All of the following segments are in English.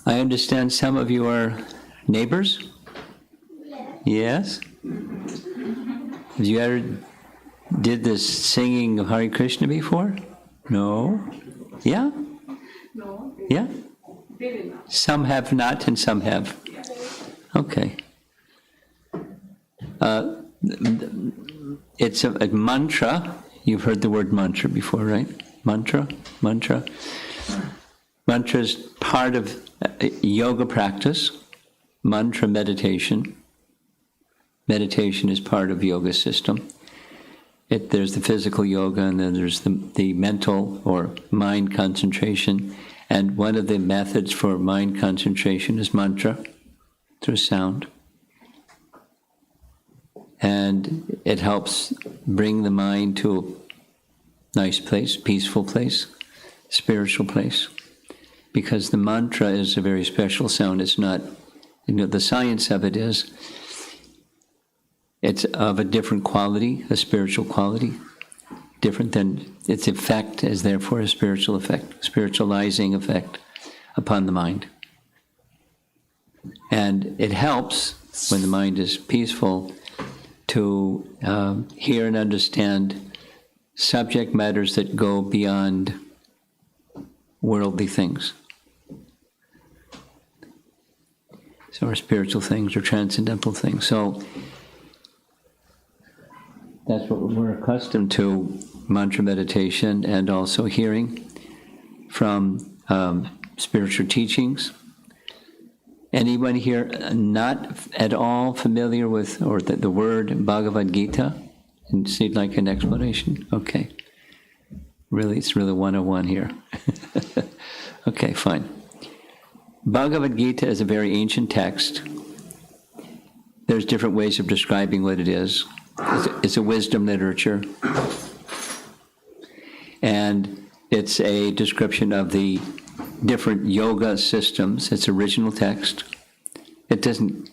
I understand some of you are neighbors? Yes? Have you ever did this singing of Hare Krishna before? No? Yeah? No. Yeah? Very not. Some have not and some have. Okay. It's a mantra. You've heard the word mantra before, right? Mantra? Mantra. Mantra is part of yoga practice. Mantra meditation. Meditation is part of yoga system. There's the physical yoga, and then there's the mental or mind concentration. And one of the methods for mind concentration is mantra, through sound. And it helps bring the mind to a nice place, peaceful place, spiritual place. Because the mantra is a very special sound. It's not, the science of it is, it's of a different quality, a spiritual quality, different than its effect is therefore a spiritual effect, spiritualizing effect upon the mind. And it helps, when the mind is peaceful, to hear and understand subject matters that go beyond worldly things. So, or spiritual things or transcendental things. So, that's what we're accustomed to, mantra meditation, and also hearing from spiritual teachings. Anyone here not at all familiar with, or the word Bhagavad Gita? And seemed like an explanation? Okay. Really, it's really 101 here. Okay, fine. Bhagavad Gita is a very ancient text. There's different ways of describing what it is. It's a wisdom literature. And it's a description of the different yoga systems. It's original text. It doesn't,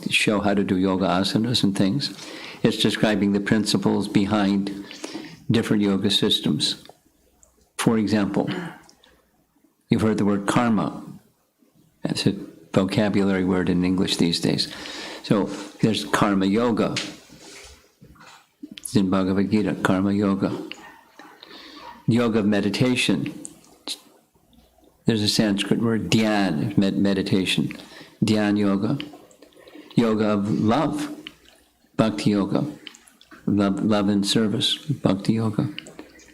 show how to do yoga asanas and things. It's describing the principles behind different yoga systems. For example, you've heard the word karma. That's a vocabulary word in English these days. So there's karma yoga. It's in Bhagavad Gita, karma yoga. Yoga of meditation. There's a Sanskrit word, dhyan, meditation. Dhyan yoga. Yoga of love, bhakti yoga. Love and service, bhakti yoga.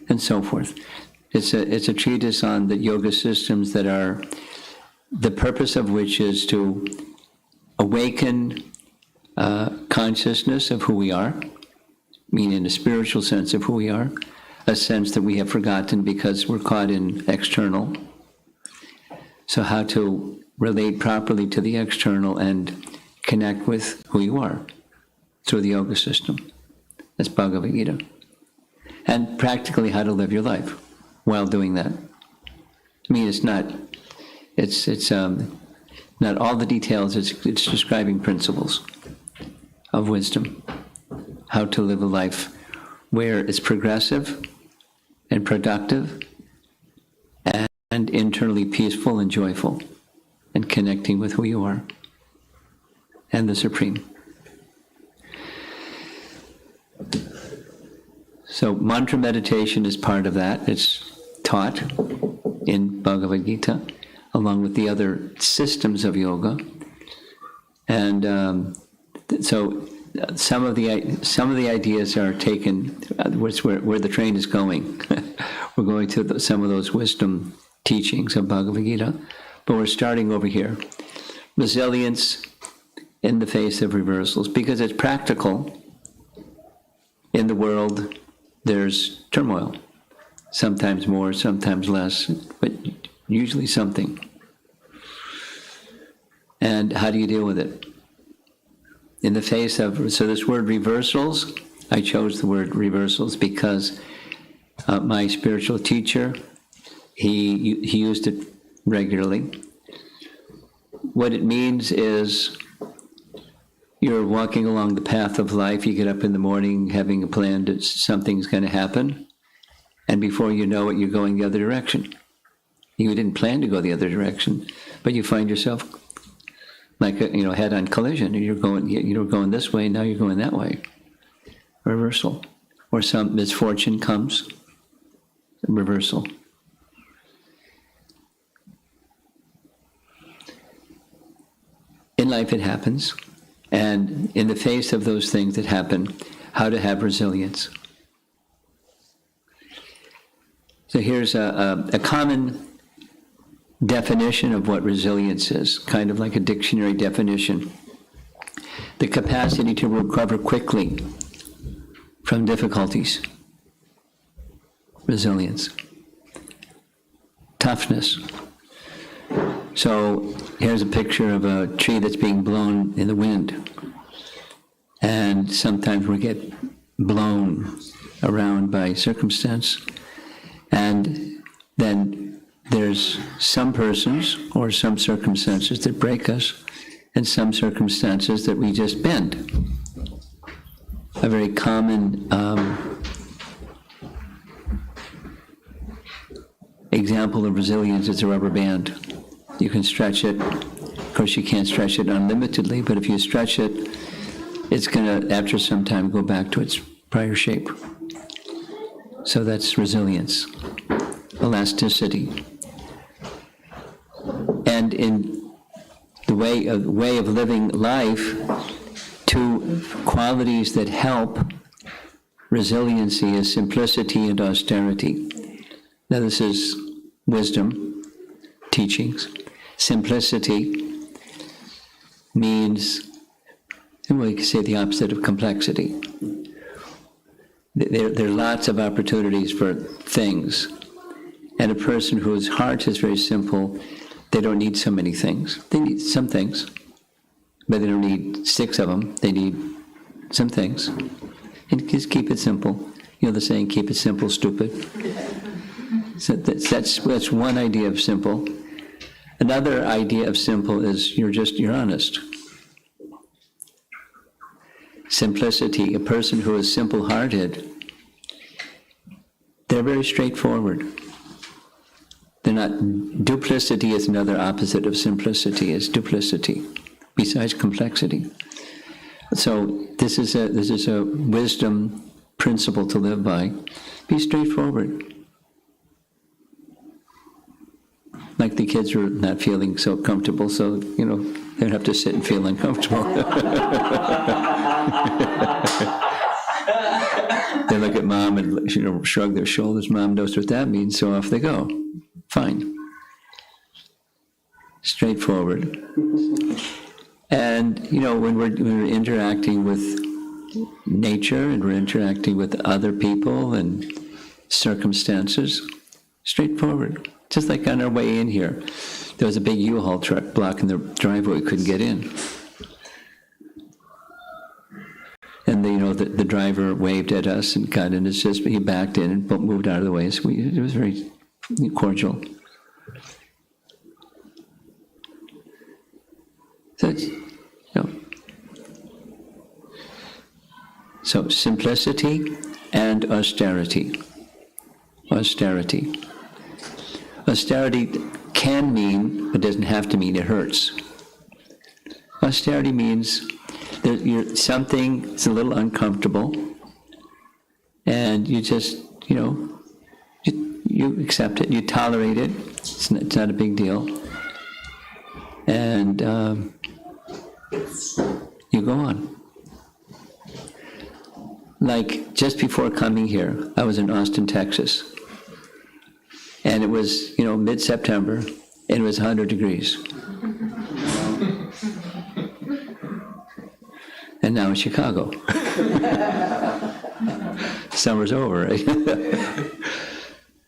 And so forth. It's a treatise on the yoga systems that are, the purpose of which is to awaken consciousness of who we are, meaning a spiritual sense of who we are, a sense that we have forgotten because we're caught in external. So how to relate properly to the external and connect with who you are through the yoga system. That's Bhagavad Gita. And practically how to live your life while doing that. I mean, it's not all the details, it's describing principles of wisdom, how to live a life where it's progressive and productive and internally peaceful and joyful and connecting with who you are and the Supreme. So mantra meditation is part of that. It's taught in Bhagavad Gita, along with the other systems of yoga. And so some of the ideas are taken, where the train is going. We're going to some of those wisdom teachings of Bhagavad Gita, but we're starting over here. Resilience in the face of reversals, because it's practical. In the world, there's turmoil. Sometimes more, sometimes less, but usually something. And how do you deal with it? In the face of, so this word reversals, I chose the word reversals because my spiritual teacher, he used it regularly. What it means is you're walking along the path of life, you get up in the morning having a plan that something's going to happen, and before you know it, you're going the other direction. You didn't plan to go the other direction, but you find yourself like a head-on collision, and you're going this way, now you're going that way. Reversal. Or some misfortune comes, reversal. In life it happens, and in the face of those things that happen, how to have resilience. So here's a common definition of what resilience is, kind of like a dictionary definition. The capacity to recover quickly from difficulties. Resilience. Toughness. So here's a picture of a tree that's being blown in the wind. And sometimes we get blown around by circumstance. And then there's some persons or some circumstances that break us, and some circumstances that we just bend. A very common example of resilience is a rubber band. You can stretch it. Of course, you can't stretch it unlimitedly, but if you stretch it, it's going to, after some time, go back to its prior shape. So that's resilience, elasticity. And in the way of living life, two qualities that help resiliency is simplicity and austerity. Now this is wisdom, teachings. Simplicity means, well, you can say the opposite of complexity. There are lots of opportunities for things. And a person whose heart is very simple, they don't need so many things. They need some things, but they don't need 6 of them. They need some things. And just keep it simple. You know the saying, keep it simple, stupid. So that's one idea of simple. Another idea of simple is you're honest. Simplicity, a person who is simple-hearted, they're very straightforward. They're not, duplicity is another opposite of simplicity, is duplicity, besides complexity. So this is a wisdom principle to live by. Be straightforward. Like the kids are not feeling so comfortable, so, they don't have to sit and feel uncomfortable. They look at mom and, shrug their shoulders. Mom knows what that means, so off they go. Fine. Straightforward. And, when we're interacting with nature and we're interacting with other people and circumstances, straightforward. Just like on our way in here, there was a big U-Haul truck blocking the driveway. We couldn't get in. And the driver waved at us and got in. It's just he backed in and moved out of the way. So it was very cordial. So it's, so simplicity and austerity. Austerity. Austerity can mean, but doesn't have to mean it hurts. Austerity means that something is a little uncomfortable, and you just, you accept it, you tolerate it. It's not a big deal, and you go on. Like just before coming here, I was in Austin, Texas. And it was, mid-September, and it was 100 degrees. And now in Chicago. Summer's over, right?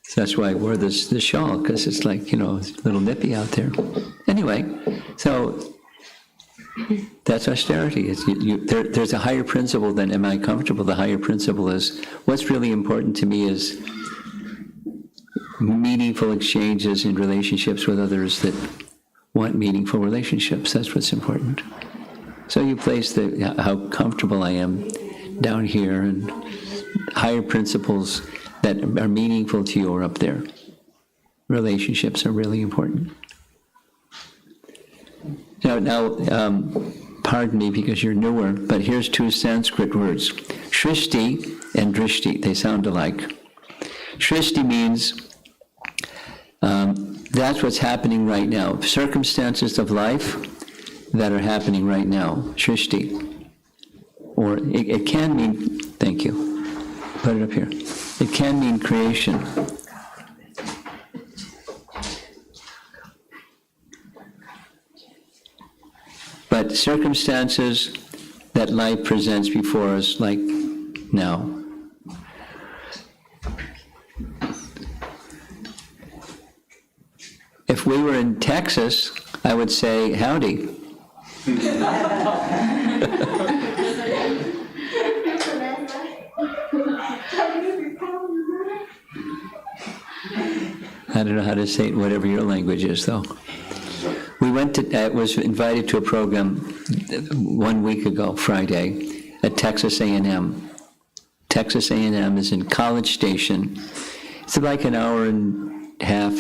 So that's why I wore this shawl, because it's like, it's a little nippy out there. Anyway, so that's austerity. There's a higher principle than am I comfortable. The higher principle is what's really important to me is meaningful exchanges in relationships with others that want meaningful relationships. That's what's important. So you place how comfortable I am down here, and higher principles that are meaningful to you are up there. relationships are really important. Now, pardon me because you're newer, but here's two Sanskrit words. Shrishti and drishti, they sound alike. Shrishti means that's what's happening right now. Circumstances of life that are happening right now. Shrishti. Or it can mean, thank you, put it up here. It can mean creation. But circumstances that life presents before us, like now. If we were in Texas, I would say, howdy. I don't know how to say it, whatever your language is, though. We went to, was invited to a program 1 week ago, Friday, at Texas A&M. Texas A&M is in College Station. It's like an hour and a half,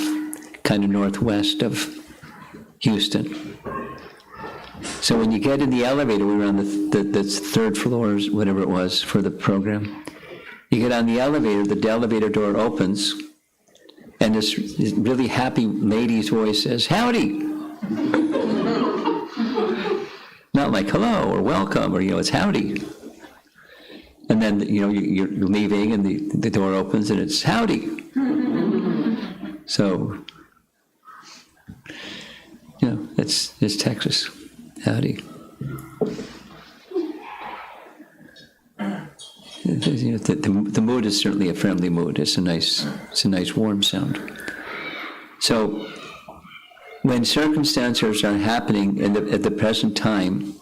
kind of northwest of Houston. So when you get in the elevator, we were on the third floor, whatever it was, for the program. You get on the elevator door opens, and this really happy lady's voice says, howdy. Not like hello or welcome or, it's howdy. And then, you're leaving and the door opens and it's howdy. So, it's Texas. Howdy. The mood is certainly a friendly mood. It's a nice warm sound. So, when circumstances are happening at the present time,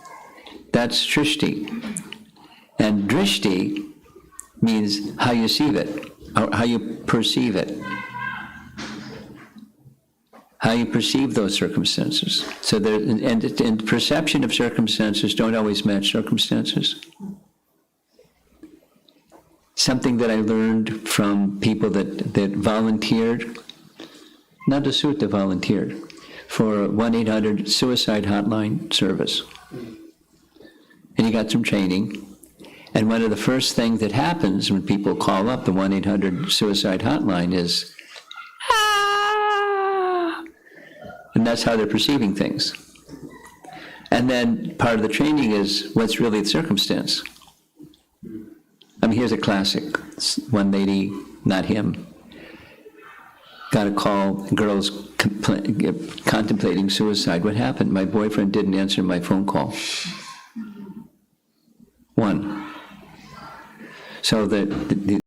that's shrishti. And drishti means how you see it, or how you perceive it. How you perceive those circumstances. So and perception of circumstances don't always match circumstances. Something that I learned from people that volunteered, not the suit that volunteered, for 1-800 suicide hotline service. And he got some training. And one of the first things that happens when people call up the 1-800 suicide hotline is, ah! And that's how they're perceiving things. And then part of the training is what's really the circumstance. I mean, here's a classic. One lady, not him, got a call, girl's contemplating suicide. What happened? My boyfriend didn't answer my phone call. One. So the